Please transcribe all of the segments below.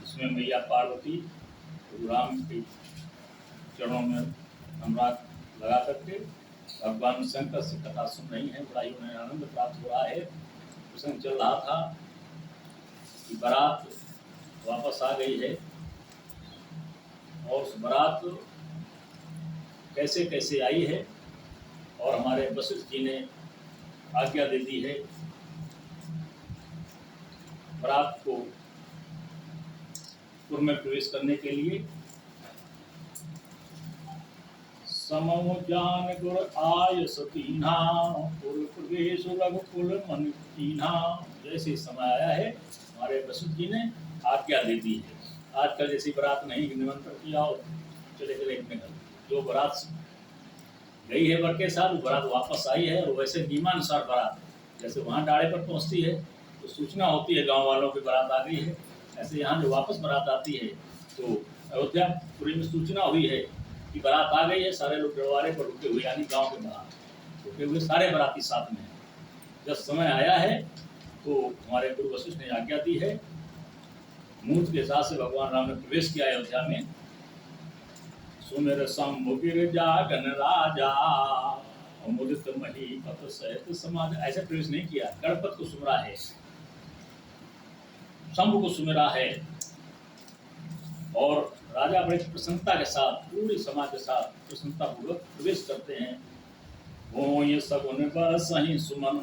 इसमें मैया पार्वती राम के चरणों में अनुराग लगा करके भगवान शंकर से कथा सुन रही हैं। बड़ा ही उन्हें आनंद प्राप्त हो रहा है। प्रसंग चल रहा था कि बारात वापस आ गई है और उस बारात कैसे कैसे आई है और हमारे वशिष्ठ जी ने आज्ञा दे दी है बारात को पुर में प्रवेश करने के लिए। समो ज्ञान गुर आय सतीना पुर प्रवेश रघुकुल मन कीन्हा। जैसे समय आया है हमारे वशिष्ठ जी ने आज्ञा दे दी है। आजकल जैसी बारात नहीं निमंत्रण किया और चले गए अपने घर। जो बारात गई है वर के साथ वो बारात वापस आई है और वैसे नियमानुसार बारात जैसे वहाँ डाड़े पर पहुँचती है तो सूचना होती है गांव वालों की बारात आ गई है। ऐसे यहाँ जो वापस बारात आती है तो अयोध्यापुरी में सूचना हुई है कि बारात आ गई है। सारे लोग दरबारे पर रुके हुए यानी गांव के बारात रुके हुए सारे बाराती साथ में। जब समय आया है तो हमारे गुरु वशिष्ठ ने आज्ञा दी है। मुहूर्त के हिसाब से भगवान राम ने प्रवेश किया अयोध्या में। सुमिर शंभु गिरिजा गण राजा मुदित मही पत सहित समाज। ऐसे प्रवेश नहीं किया। गणपत को सुमरा है, शंभु को सुमिरा है और राजा बड़े प्रसन्नता के साथ पूरी समाज के साथ प्रसन्नता पूर्वक प्रवेश करते हैं। वो ये सगुन बरसहि सुमन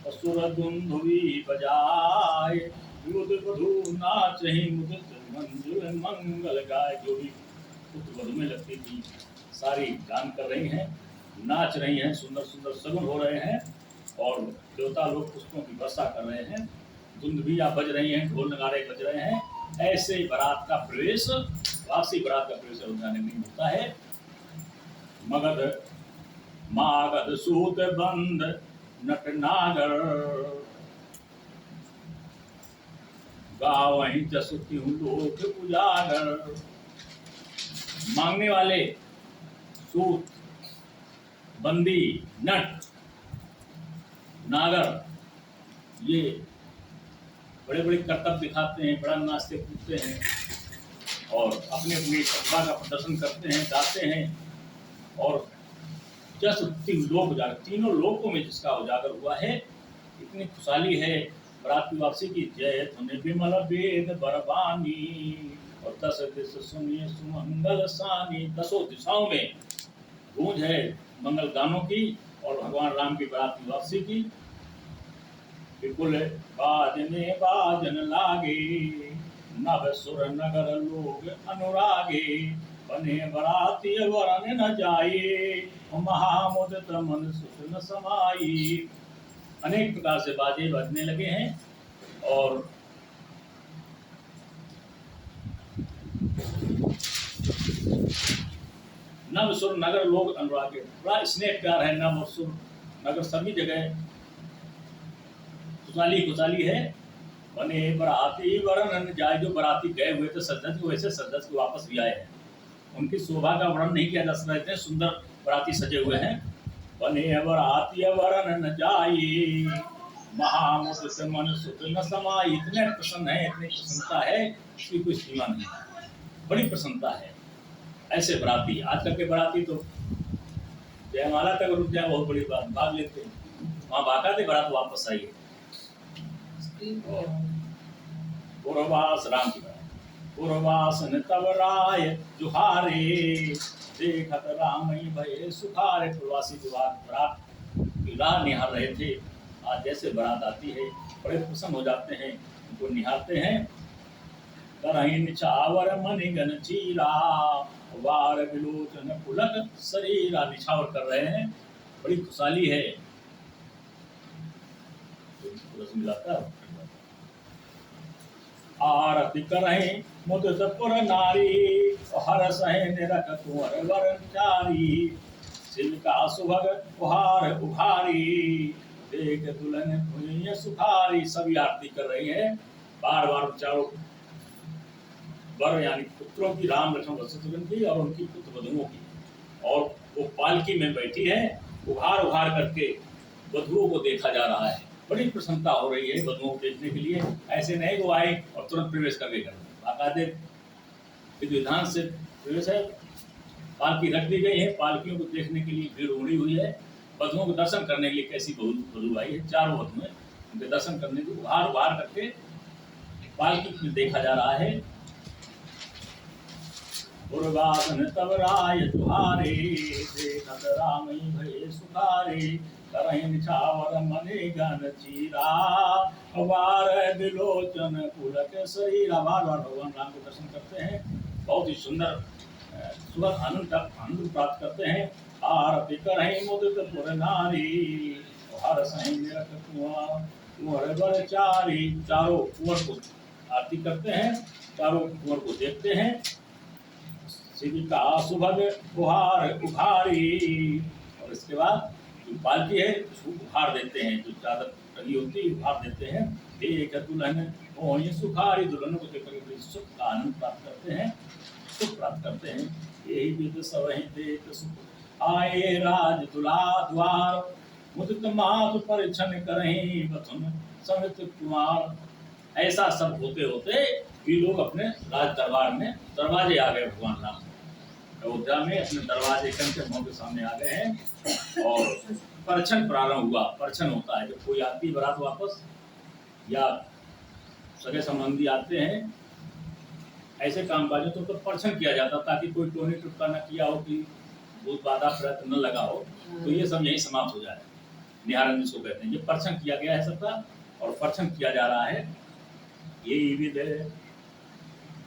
असुर दुंदुभि बजाए युध वधु नाचहि मुदित मंजुल मंगल गाय। जो भी पुत्र वधु में लगती थी सारी गान कर रही हैं, नाच रही हैं, सुंदर सुंदर सगुन हो रहे हैं और देवता लोग पुष्पों की वर्षा कर रहे हैं, दुंदुभियां बज रही हैं, ढोल नगाड़े बज रहे हैं। ऐसे बारात का प्रवेश वापसी बारात का प्रवेश अयोध्या में होता है। मगध मागध सूत बंद नट नागर गावहीं जस तिहुँ लोक उजागर। मांगने वाले सूत बंदी नट नागर ये बड़े बड़े करतब दिखाते हैं, बड़ा नाचते कूदते हैं और अपने अपनी प्रतिभा का प्रदर्शन करते हैं, गाते हैं। और जस लोक उजागर तीनों लोकों में जिसका उजागर हुआ है इतनी खुशहाली है बारात की वापसी की। जय धुनि विमल वेद बरबानी और दस दिश सुनिए सुमंगल सानी। दसों दिशाओं में गूंज है मंगल गानों की और भगवान राम की बारात की वापसी की। विपुल बाजने बाजन लागे नभ सुर नगर लोग अनुरागे। बने बराती वरन न जाए महामुदित मन सुख न समाई। अनेक प्रकार से बाजे बजने लगे हैं और नव सुर नगर लोग अनुरागे। बड़ा स्नेह प्यार है नव और सुर नगर सभी जगह खुशहाली खुशहाली है। बने बराती वरन न जाए। जो बराती गए हुए थे सज्जन को वैसे सज्जन को वापस भी आए हैं। उनकी शोभा का वर्णन नहीं किया जा सकता, इतने सुंदर बराती सजे हुए हैं। बने बराती वरन न जाए महामुदित मन सुख न समाई। इतने प्रसन्न है, इतनी प्रसन्नता है इसकी कोई सीमा नहीं, बड़ी प्रसन्नता है। ऐसे बराती आजकल के बराती तो जयमाला तक रुक जाए बहुत बड़ी बात भाग लेते हैं। वहाँ बाका थे बारात वापस आई है। पूर्वास राम की बात पूर्वास न तब राय जुहारे देखत राम भय सुखारे। पूर्वासी जो बारात की राह निहार रहे थे आज जैसे बारात आती है बड़े प्रसन्न हो जाते हैं, उनको निहारते हैं। करहि निछावर मणि गण चीरा वार विलोचन पुलक शरीरा। निछावर कर रहे हैं, बड़ी खुशहाली है। आरती करहि मुदित पुर नारी हर सहे निरख कुंवर वरचारी। शिव का सुभग उहार उभारी देख दुल्हन भुइयां सुखारी। सभी आरती कर रही हैं बार बार चारों वर यानी पुत्रों की राम लक्ष्मण शत्रुघ्न की और उनकी पुत्र वधुओं की। और वो पालकी में बैठी है, उभार उभार करके वधुओं को देखा जा रहा है। बड़ी प्रसन्नता हो रही है वधुओं को देखने के लिए। ऐसे नहीं वो आए और तुरंत प्रवेश कर गए घर में। बाकायदे विधि विधान से प्रवेश है। पालकी रख दी गई है, पालकियों को देखने के लिए भीड़ उमड़ी हुई है। वधुओं को दर्शन करने के लिए कैसी वधु आई है, 4 वधुएं, उनके दर्शन करने को उभार उभार करके पालकी में देखा जा रहा है। उर्वासन तब राय तुहारे, देखत रामई भये सुखारे, करहि निछावर मने गन चीरा, वार बिलोचन पुलक शरीरा। बार बार भगवान राम के दर्शन करते हैं, बहुत ही सुंदर सुखद आनंद प्राप्त करते हैं। आरती करहि मुदित पुर नारी, हर सहि निरख कुंवर बर चारी। चारों कुंवर को आरती करते हैं, चारों कुंवर को देखते हैं। शिविका सुभग उहार उभारी, और इसके बाद जो पालकी है उसको उभार देते हैं, जो चादर टंगी होती है उभार देते हैं। देख दुल्हन मोहि सुखारी, दुल्हन को देख करके सुख का आनंद प्राप्त करते हैं, सुख प्राप्त करते हैं। यही विद सबहि देख सुख आए राज दुला द्वार, मुदित मातु परिछन करहि बथुन समित कुमार। ऐसा सब होते होते ये लोग अपने राज दरबार में दरवाजे आ गए। भगवान राम अयोध्या में अपने दरवाजे के मुंह के सामने आ गए हैं और परछन प्रारंभ हुआ। परछन होता है जब कोई आती है बारात वापस, या सगे संबंधी आते हैं, ऐसे कामकाजों तो परछन किया जाता ताकि कोई टोनी टुटका न किया हो, कि बहुत बाधा प्रयत्न न लगा हो, तो ये सब यही समाप्त हो जाए। निहारन जिसको कहते हैं, ये परछन किया गया है सबका, और परछन किया जा रहा है। यही विधि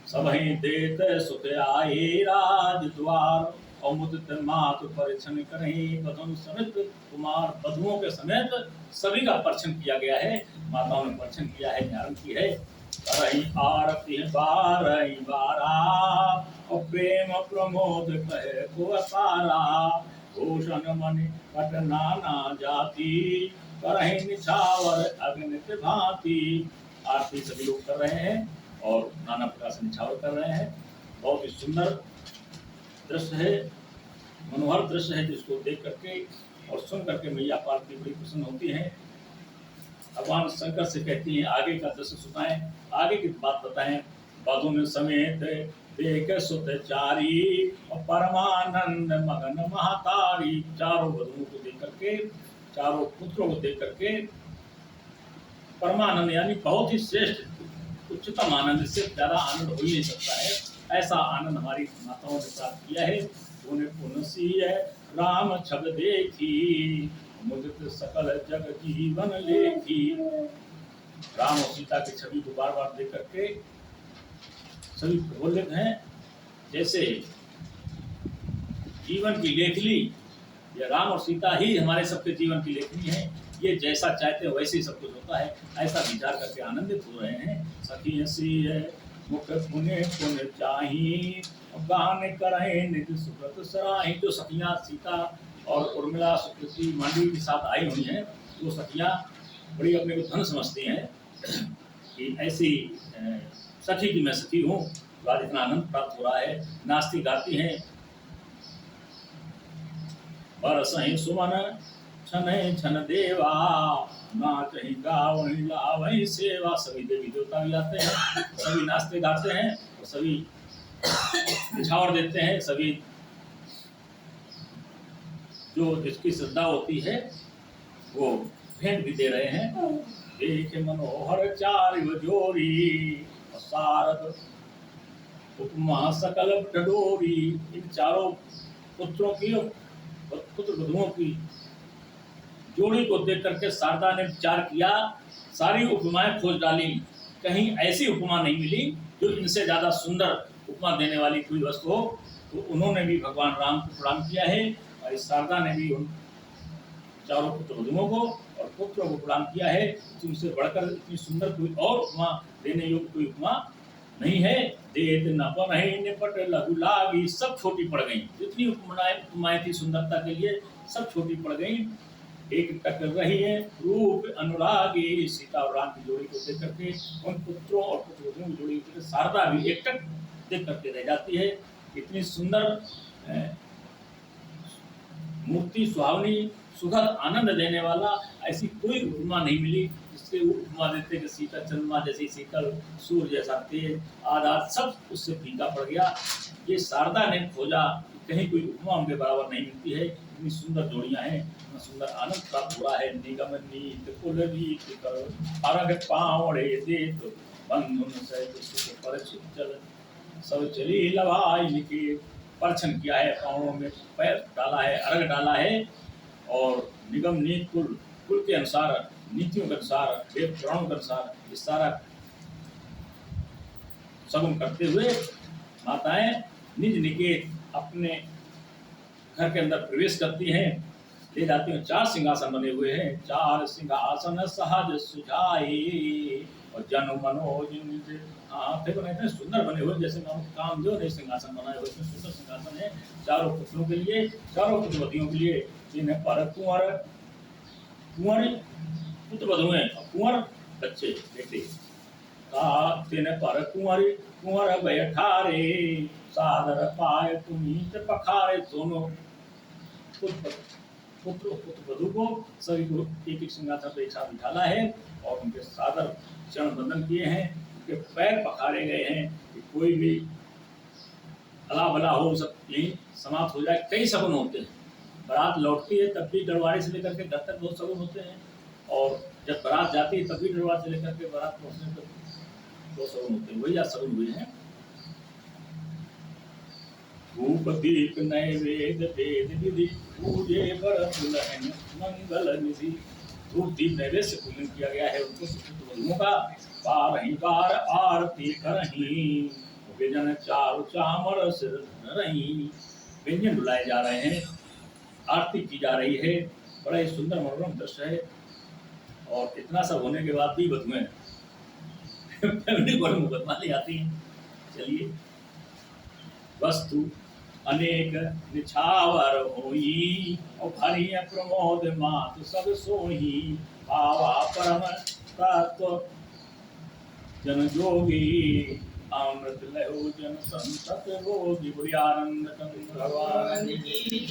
सबहि देत सुत आए राज द्वार, और मुदित मातु परिछन करहि बधुन समेत कुमार। वधुओं के समेत सभी का परछन किया गया है, माताओं ने परछन किया है, निहारन की है। करहि आरती बारहि बारा, और प्रेम प्रमोद कहे को अपारा, भूषण मणि पट नाना जाति, करहि निछावर अग्नित भांति। आरती सभी लोग कर रहे हैं और नाना प्रकार से निछावर कर रहे हैं। बहुत ही सुंदर दृश्य है, मनोहर दृश्य है, जिसको देख करके और सुन करके मैया पार्वती बड़ी प्रसन्न होती हैं। भगवान शंकर से कहती हैं आगे का दृश्य सुनाएं, आगे की बात बताएं। बधुन समेत देख सुत चारी, और परमानंद मगन महातारी। चारों वधुओं को देख करके, चारों पुत्रों को देख करके परमानंद यानी बहुत ही श्रेष्ठ उच्चतम आनंद, इससे ज्यादा आनंद हो ही नहीं सकता है। ऐसा आनंद हमारी माताओं ने प्राप्त किया है। उन्हें पुनसी है राम छब देखी, मुदित सकल जग जीवन लेखी। राम और सीता की छवि को बार बार देख करके सभी प्रफुल्लित हैं। जैसे जीवन की लेखनी, ये राम और सीता ही हमारे सबके जीवन की लेखनी है। ये जैसा चाहते हैं वैसे ही सब कुछ होता है, ऐसा विचार करके आनंदित हो रहे हैं। सखी हसी है मुख पुने पुन चाही, गान करहे निज सुकृत सराही। जो सखियां सीता और उर्मिला सुकृति मांडवी के साथ आई हुई हैं, वो सखियां बड़ी अपने को धन समझती हैं कि ऐसी सखी की मैं सखी हूँ। आज इतना आनंद प्राप्त हो रहा है, नाचती गाती हैं। बरसहि सुमन छन छन देवा, नाचहि गावहि लावहि सेवा। सभी देवी देवता भी आते हैं, सभी नाचते गाते हैं और सभी निछावर देते हैं। सभी जो जिसकी श्रद्धा होती है वो भेंट भी दे रहे हैं। देख मनोहर चारिव जोरी, सारद उपमा सकल डडोरी। इन चारों पुत्रों की पुत्र वधुओं की जोड़ी को देख करके शारदा ने विचार किया, सारी उपमाएं खोज डाली, कहीं ऐसी उपमा नहीं मिली जो इनसे ज्यादा सुंदर उपमा देने वाली कोई वस्तु हो। तो उन्होंने भी भगवान राम को प्रणाम किया है, और इस शारदा ने भी उन चारों पुत्र वधुओं को और पुत्रों को प्रणाम किया है। उनसे बढ़कर इतनी सुंदर कोई और उपमा देने योग्य कोई उपमा नहीं है। देत न बनहि निपट लघु लागी, सब छोटी पड़ गई। जितनी उपमाएं थी सुंदरता के लिए सब छोटी पड़ गई। एक टक रही है रूप अनुरागी। सीता और राम की जोड़ी को देख करके, उन पुत्रों और पुत्रवधुओं की जोड़ी को शारदा भी एक टक देख करके रह जाती है। इतनी सुंदर मूर्ति, सुहावनी, सुखद आनंद देने वाला ऐसी कोई उपमा नहीं मिली जिसके उपमा देते कि शीतल चंद्रमा जैसी शीतल, सूर्य जैसा तेज, आधार सब उससे फीका पड़ गया। ये शारदा ने खोजा, कहीं कोई उपमा उनके बराबर नहीं मिलती है। इतनी सुंदर जोड़ियां हैं, इतना सुंदर आनंद प्राप्त हो रहा है। निगम नीत कुल रीत कर अरग पावड़े देत बंधुन सहित सुख पर चल सब चली लवाई निके। परछन किया है, पाँवों में पैर डाला है, अर्घ डाला है और निगम नीत कुल के अनुसार, नीतियों के अनुसार, वेद पुराणों के अनुसार ये सारा सगुन करते हुए माताएं निज निकेत अपने घर के अंदर प्रवेश करती हैं। ले जाती हैं। 4 सिंहासन बने हुए हैं। 4 सिंहासन सहज सुझाए और जन मनोज फिर बने इतने सुंदर बने हुए जैसे कामदेव ने सिंहासन बनाए हुए। इतने सुंदर सिंहासन है चारों पुत्रों के लिए, चारों पुत्रवतियों के लिए। जिन्हें पर कुंवर पुत्र बधुए और कुंवर बच्चे बेटे का तेने पर कुंवर बैठारे सादर पाए पुनीत पखारे। दोनों पुत्र वधु को सभी को एक सिंहासन पर एक साथ बिठाला है और उनके सादर चरण बंदन किए हैं, उनके पैर पखारे गए हैं कि कोई भी अला भला हो सब यही समाप्त हो जाए। कई सगुन होते हैं। बारात लौटती है तब भी दरबारे से लेकर के घर तक बहुत सगुन होते हैं और जब बारात जाती है तब भी दरबार से लेकर के बारात पहुंचने तक बहुत सगुन होते हैं। वही आज सगुन हुए हैं। धूप दीप नैवेद्य वेद विधि पूजे व्रत दुल्हन मंगल निधि। धूप दीप नैवेद्य से पूजन किया गया है उनको वधुओं का। बार आरती करही व्यंजन चारु चामर सिर रही। व्यंजन बुलाए जा रहे हैं, आरती की जा रही है। बड़ा ही सुंदर मनोरम दृश्य है। और इतना सब होने के बाद भी वधुएं फैमिली को मुकदमा ले आती हैं। चलिए, वस्तु अनेक निछावर होई और भरी प्रमोद मात सब सोही। पावा परम तत्व जन जोगी अमृत लहो जन संतत रोगी। बुरी आनंद भगवान की